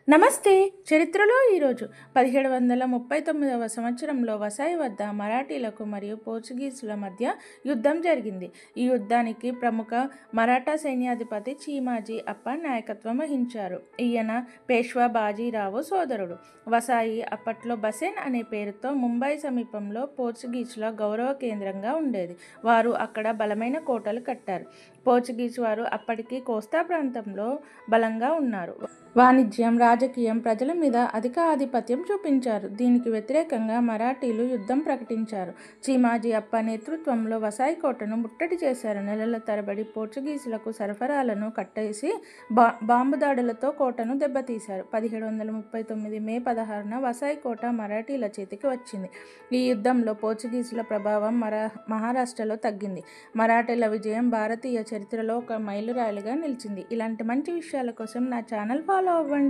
నమస్తే. చరిత్రలో ఈరోజు 1739వ సంవత్సరంలో వసాయి వద్ద మరాఠీలకు మరియు పోర్చుగీసుల మధ్య యుద్ధం జరిగింది. ఈ యుద్ధానికి ప్రముఖ మరాఠా సైన్యాధిపతి చీమాజీ అప్ప నాయకత్వం వహించారు. ఈయన పేష్వా బాజీరావు సోదరుడు. వసాయి అప్పట్లో బసెన్ అనే పేరుతో ముంబై సమీపంలో పోర్చుగీసుల గౌరవ కేంద్రంగా ఉండేది. వారు అక్కడ బలమైన కోటలు కట్టారు. పోర్చుగీసు వారు అప్పటికి కోస్తా ప్రాంతంలో బలంగా ఉన్నారు. వాణిజ్యం, రాజకీయం, ప్రజల మీద అధిక ఆధిపత్యం చూపించారు. దీనికి వ్యతిరేకంగా మరాఠీలు యుద్ధం ప్రకటించారు. చీమాజీ అప్ప నేతృత్వంలో వసాయి కోటను ముట్టడి చేశారు. నెలల తరబడి పోర్చుగీసులకు సరఫరాలను కట్టేసి బాంబు దాడులతో కోటను దెబ్బతీశారు. 1739 మే 16న వసాయి కోట మరాఠీల చేతికి వచ్చింది. ఈ యుద్ధంలో పోర్చుగీసుల ప్రభావం మహారాష్ట్రలో తగ్గింది. మరాఠీల విజయం భారతీయ చరిత్రలో ఒక మైలురాయిగా నిలిచింది. ఇలాంటి మంచి విషయాల కోసం నా ఛానల్ ఫాలో అవ్వండి.